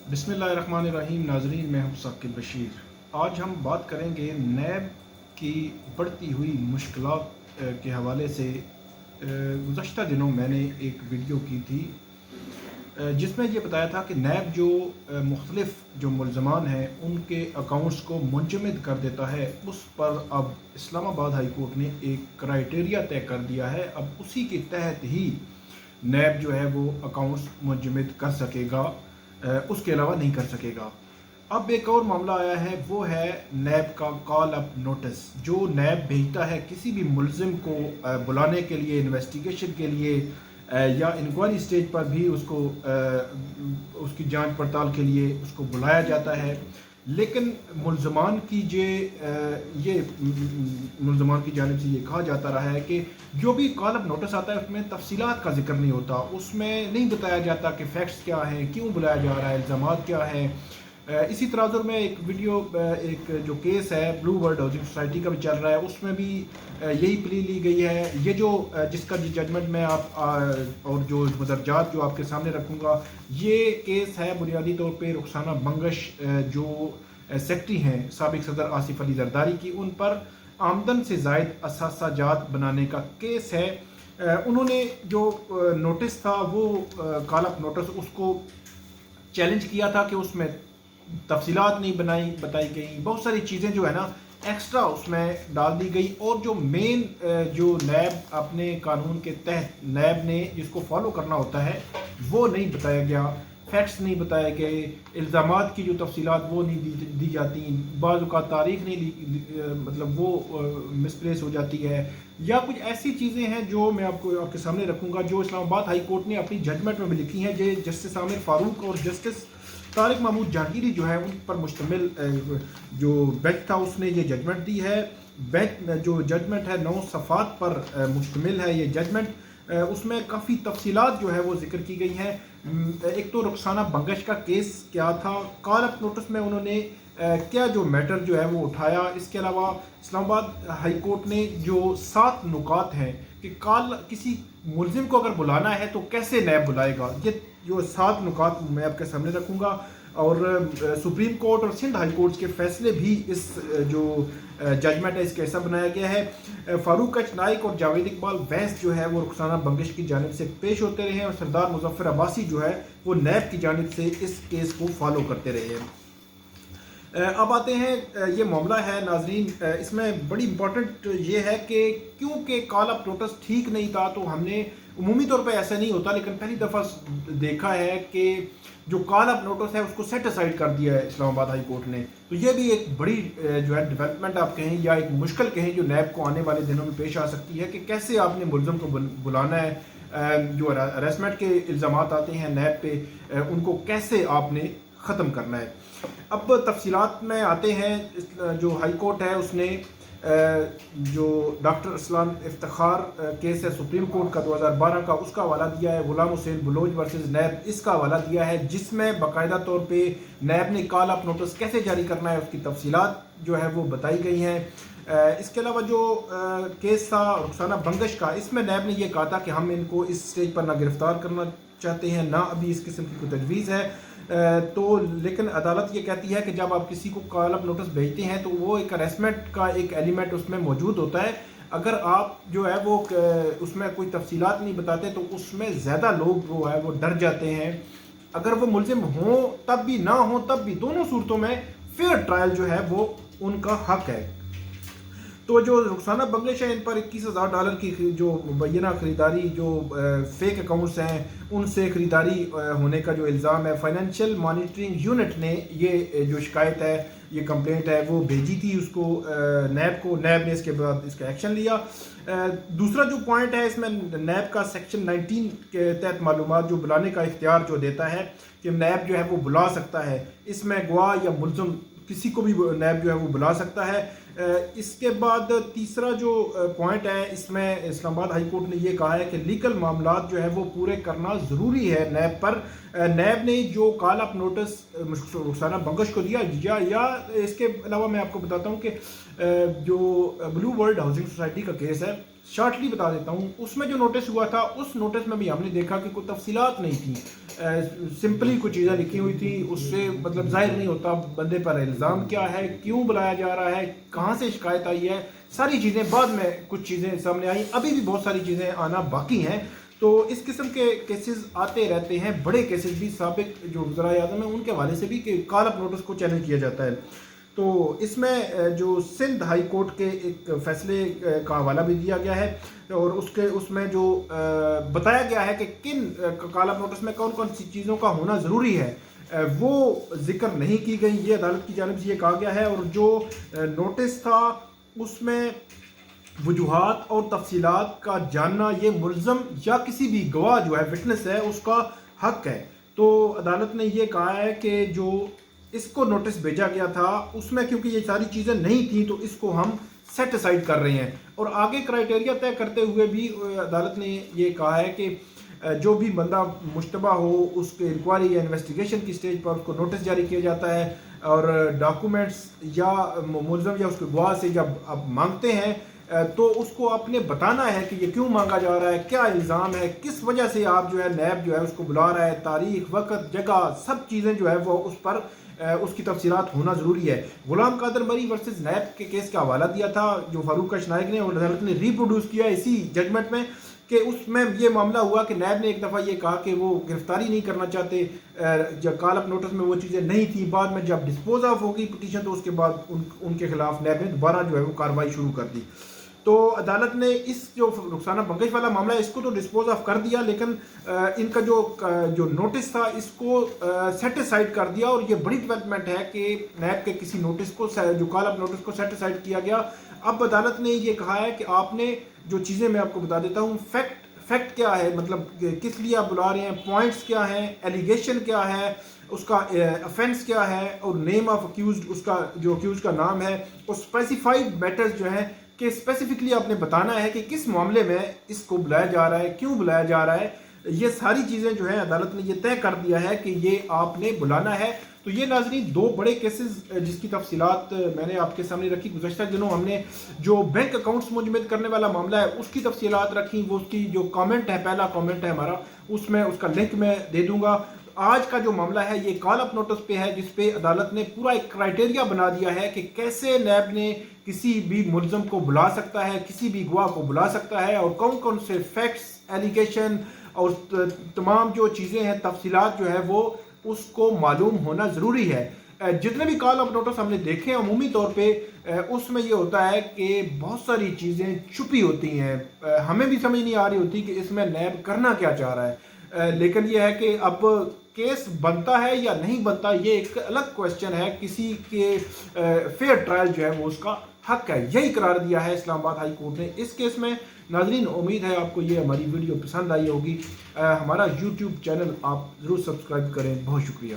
बिस्मिल्लाहिर्रहमानिर्रहीम। नाजरीन, मैं हूं साकिब बशीर। आज हम बात करेंगे नैब की बढ़ती हुई मुश्किलात के हवाले से। गुज़श्ता दिनों मैंने एक वीडियो की थी जिसमें ये बताया था कि नैब जो मुख्तलिफ़ जो मुल्ज़मान हैं उनके अकाउंट्स को मुंजमद कर देता है। उस पर अब इस्लामाबाद हाई कोर्ट ने एक क्राइटेरिया तय कर दिया है। अब उसी के तहत ही नैब जो है वो अकाउंट्स मुंजमद कर सकेगा, उसके अलावा नहीं कर सकेगा। अब एक और मामला आया है, वो है नैब का कॉल अप नोटिस, जो नैब भेजता है किसी भी मुलजिम को बुलाने के लिए, इन्वेस्टिगेशन के लिए या इंक्वायरी स्टेज पर भी उसको उसकी जांच पड़ताल के लिए उसको बुलाया जाता है। लेकिन मुलजमान की ये मुलजमान की जानिब से ये कहा जाता रहा है कि जो भी कॉल अप नोटिस आता है उसमें तफसीलात का जिक्र नहीं होता, उसमें नहीं बताया जाता कि फैक्ट्स क्या हैं, क्यों बुलाया जा रहा है, इल्ज़ामात क्या हैं। इसी तराजुर में एक वीडियो, एक जो केस है ब्लू वर्ल्ड हाउसिंग सोसाइटी का भी चल रहा है, उसमें भी यही प्ली ली गई है। ये जो जिसका जजमेंट मैं और जो मदरजात जो आपके सामने रखूँगा, ये केस है बुनियादी तौर पे रुखसाना बंगश जो सेक्रेटरी हैं साबिक सदर आसिफ अली जरदारी की, उन पर आमदन से ज़ायद असासाजात बनाने का केस है। उन्होंने जो नोटिस था वो कॉल अप नोटिस, उसको चैलेंज किया था कि उसमें तफसीलात नहीं बताई गई, बहुत सारी चीज़ें जो है ना एक्स्ट्रा उसमें डाल दी गई। और जो मेन जो नैब अपने कानून के तहत नैब ने जिसको फॉलो करना होता है वो नहीं बताया गया, फैक्ट्स नहीं बताए गए, इल्ज़ामात की जो तफसीलात वो नहीं दी जाती, बाज़ औक़ात तारीख नहीं मतलब वो मिसप्लेस हो जाती है, या कुछ ऐसी चीज़ें हैं जो मैं आपके सामने रखूँगा जो इस्लामाबाद हाई कोर्ट ने अपनी जजमेंट में भी लिखी हैं। जो जस्टिस आमिर फ़ारूक और जस्टिस तारिक महमूद जहांगीरी जो है उन पर मुश्तमिल जो बेंच था उसने ये जजमेंट दी है। बेंच जो जजमेंट है 9 सफ़ात पर मुश्तमिल है ये जजमेंट। उसमें काफ़ी तफसीलात जो है वो जिक्र की गई हैं। एक तो रुखसाना बंगश का केस क्या था, कॉल अप नोटिस में उन्होंने क्या जो मैटर जो है वो उठाया। इसके अलावा इस्लामाबाद हाई कोर्ट ने जो 7 नुकात हैं कि किसी मुलजिम को अगर बुलाना है तो कैसे नैब बुलाएगा, ये जो 7 नुकात मैं आपके सामने रखूँगा। और सुप्रीम कोर्ट और सिंध हाई कोर्ट के फैसले भी इस जो जजमेंट है इसका हिस्सा बनाया गया है। फारूक एच नाइक और जावेद इकबाल वैस जो है वो रुखसाना बंगश की जानिब से पेश होते रहे हैं, और सरदार मुजफ्फर अब्बासी जो है वो नैब की जानिब से इस केस को फॉलो करते रहे हैं। अब आते हैं, ये मामला है नाजरीन, इसमें बड़ी इंपॉर्टेंट ये है कि क्योंकि कॉल अप नोटिस ठीक नहीं था, तो हमने उमूमी तौर पे ऐसा नहीं होता लेकिन पहली दफ़ा देखा है कि जो कॉल अप नोटिस है उसको सेट असाइड कर दिया है इस्लामाबाद हाई कोर्ट ने। तो ये भी एक बड़ी जो है डेवलपमेंट आप कहें या एक मुश्किल कहें जो नैब को आने वाले दिनों में पेश आ सकती है कि कैसे आपने मुलज़म को बुलाना है। जो हरासमेंट के इल्ज़ामात आते हैं नैब पे, उनको कैसे आपने ख़त्म करना है। अब तफसीलात में आते हैं। जो हाई कोर्ट है उसने जो डॉक्टर असलान इफ्तिखार केस है सुप्रीम कोर्ट का 2012 का, उसका हवाला दिया है। गुलाम हुसैन बलोच वर्सेस नैब, इसका हवाला दिया है, जिसमें बाकायदा तौर पे नैब ने कॉल अप नोटिस कैसे जारी करना है उसकी तफसीलात जो है वो बताई गई हैं। इसके अलावा जो केस था रुखसाना बंगश का, इसमें नैब ने यह कहा था कि हम इनको इस स्टेज पर ना गिरफ्तार करना चाहते हैं, ना अभी इस किस्म की कोई तजवीज़ है। तो लेकिन अदालत ये कहती है कि जब आप किसी को कॉल अप नोटिस भेजते हैं तो वो एक हरेसमेंट का एक एलिमेंट उसमें मौजूद होता है। अगर आप जो है वो उसमें कोई तफसीलात नहीं बताते तो उसमें ज़्यादा लोग वो है वो डर जाते हैं। अगर वो मुलजिम हों तब भी, ना हो तब भी, दोनों सूरतों में फेयर ट्रायल जो है वो उनका हक है। तो जो रुखसाना बंगश है इन पर $21,000 की जो मुबैना ख़रीदारी, जो फेक अकाउंट्स हैं उनसे ख़रीदारी होने का जो इल्ज़ाम है, फाइनेंशियल मॉनिटरिंग यूनिट ने ये जो शिकायत है, ये कंप्लेंट है वो भेजी थी उसको नैब को। नैब ने इसके बाद इसका एक्शन लिया। दूसरा जो पॉइंट है इसमें नैब का सेक्शन 19 के तहत मालूमात जो बुलाने का इख्तियार जो देता है कि नैब जो है वो बुला सकता है, इसमें गवाह या मुलज़म किसी को भी नैब जो है वो बुला सकता है। इसके बाद तीसरा जो पॉइंट है इसमें इस्लामाबाद हाई कोर्ट ने ये कहा है कि लीगल मामलात जो है वो पूरे करना ज़रूरी है नैब पर। नैब ने जो call up notice Rukhsana Bangash को दिया, या इसके अलावा मैं आपको बताता हूँ कि जो ब्लू वर्ल्ड हाउसिंग सोसाइटी का केस है, शॉर्टली बता देता हूँ, उसमें जो नोटिस हुआ था उस नोटिस में भी हमने देखा कि कोई तफसीलात नहीं थी। سمپلی کچھ چیزیں لکھی ہوئی تھی، اس سے مطلب ظاہر نہیں ہوتا بندے پر الزام کیا ہے، کیوں بلایا جا رہا ہے، کہاں سے شکایت آئی ہے، ساری چیزیں بعد میں کچھ چیزیں سامنے آئیں، ابھی بھی بہت ساری چیزیں آنا باقی ہیں۔ تو اس قسم کے کیسز آتے رہتے ہیں، بڑے کیسز بھی سابق جو وزراء اعظم ہیں ان کے حوالے سے بھی کہ کال اپ نوٹس کو چیلنج کیا جاتا ہے۔ تو اس میں جو سندھ ہائی کورٹ کے ایک فیصلے کا حوالہ بھی دیا گیا ہے، اور اس میں جو بتایا گیا ہے کہ کن کال اپ نوٹس میں کون کون سی چیزوں کا ہونا ضروری ہے وہ ذکر نہیں کی گئی، یہ عدالت کی جانب سے یہ کہا گیا ہے۔ اور جو نوٹس تھا اس میں وجوہات اور تفصیلات کا جاننا یہ ملزم یا کسی بھی گواہ جو ہے وٹنس ہے اس کا حق ہے۔ تو عدالت نے یہ کہا ہے کہ جو اس کو نوٹس بھیجا گیا تھا اس میں کیونکہ یہ ساری چیزیں نہیں تھیں تو اس کو ہم سیٹ اسائڈ کر رہے ہیں، اور آگے کرائیٹیریا طے کرتے ہوئے بھی عدالت نے یہ کہا ہے کہ جو بھی بندہ مشتبہ ہو اس کے انکوائری یا انویسٹیگیشن کی سٹیج پر اس کو نوٹس جاری کیا جاتا ہے، اور ڈاکومنٹس یا ملزم یا اس کے گواہ سے جب آپ مانگتے ہیں تو اس کو آپ نے بتانا ہے کہ یہ کیوں مانگا جا رہا ہے، کیا الزام ہے، کس وجہ سے آپ جو ہے نیب جو ہے اس کو بلا رہا ہے، تاریخ، وقت، جگہ، سب چیزیں جو ہے وہ اس پر اس کی تفصیلات ہونا ضروری ہے۔ غلام قادر مری ورسز نیب کے کیس کا حوالہ دیا تھا جو فاروق کش نائک نے، اور عدالت نے ریپروڈیوس کیا اسی ججمنٹ میں کہ اس میں یہ معاملہ ہوا کہ نیب نے ایک دفعہ یہ کہا کہ وہ گرفتاری نہیں کرنا چاہتے، جب کال اپ نوٹس میں وہ چیزیں نہیں تھیں، بعد میں جب ڈسپوز آف ہوگی پٹیشن تو اس کے بعد ان کے خلاف نیب نے دوبارہ جو ہے وہ کارروائی شروع کر دی۔ تو عدالت نے اس جو رخسانہ بنگش والا معاملہ ہے اس کو تو ڈسپوز آف کر دیا، لیکن ان کا جو نوٹس تھا اس کو سیٹ اسائڈ کر دیا، اور یہ بڑی ڈیولپمنٹ ہے کہ نیب کے کسی نوٹس کو جو کال اپ نوٹس کو سیٹ اسائڈ کیا گیا۔ اب عدالت نے یہ کہا ہے کہ آپ نے جو چیزیں میں آپ کو بتا دیتا ہوں، فیکٹ کیا ہے، مطلب کس لیے آپ بلا رہے ہیں، پوائنٹس کیا ہیں، ایلیگیشن کیا ہے، اس کا افینس کیا ہے، اور نیم آف اکیوزڈ، اس کا جو اکیوزڈ کا نام ہے، اور اسپیسیفائڈ میٹرز جو ہیں کہ اسپیسیفکلی آپ نے بتانا ہے کہ کس معاملے میں اس کو بلایا جا رہا ہے، کیوں بلایا جا رہا ہے۔ یہ ساری چیزیں جو ہیں عدالت نے یہ طے کر دیا ہے کہ یہ آپ نے بلانا ہے۔ تو یہ ناظرین دو بڑے کیسز جس کی تفصیلات میں نے آپ کے سامنے رکھی۔ گزشتہ دنوں ہم نے جو بینک اکاؤنٹس منجمد کرنے والا معاملہ ہے اس کی تفصیلات رکھی، وہ اس کی جو کامنٹ ہے، پہلا کامنٹ ہے ہمارا، اس میں اس کا لنک میں دے دوں گا۔ آج کا جو معاملہ ہے یہ کال اپ نوٹس پہ ہے، جس پہ عدالت نے پورا ایک کرائیٹیریا بنا دیا ہے کہ کیسے نیب نے کسی بھی ملزم کو بلا سکتا ہے، کسی بھی گواہ کو بلا سکتا ہے، اور کون کون سے فیکٹس، ایلیگیشن اور تمام جو چیزیں ہیں، تفصیلات جو ہے وہ اس کو معلوم ہونا ضروری ہے۔ جتنے بھی کال اپ نوٹس ہم نے دیکھے ہیں عمومی طور پہ اس میں یہ ہوتا ہے کہ بہت ساری چیزیں چھپی ہوتی ہیں، ہمیں بھی سمجھ نہیں آ رہی ہوتی کہ اس میں نیب کرنا کیا چاہ رہا ہے، لیکن یہ ہے کہ اب کیس بنتا ہے یا نہیں بنتا یہ ایک الگ کویسچن ہے، کسی کے فیئر ٹرائل جو ہے وہ اس کا حق ہے، یہی قرار دیا ہے اسلام آباد ہائی کورٹ نے اس کیس میں۔ ناظرین امید ہے آپ کو یہ ہماری ویڈیو پسند آئی ہوگی، ہمارا یوٹیوب چینل آپ ضرور سبسکرائب کریں، بہت شکریہ۔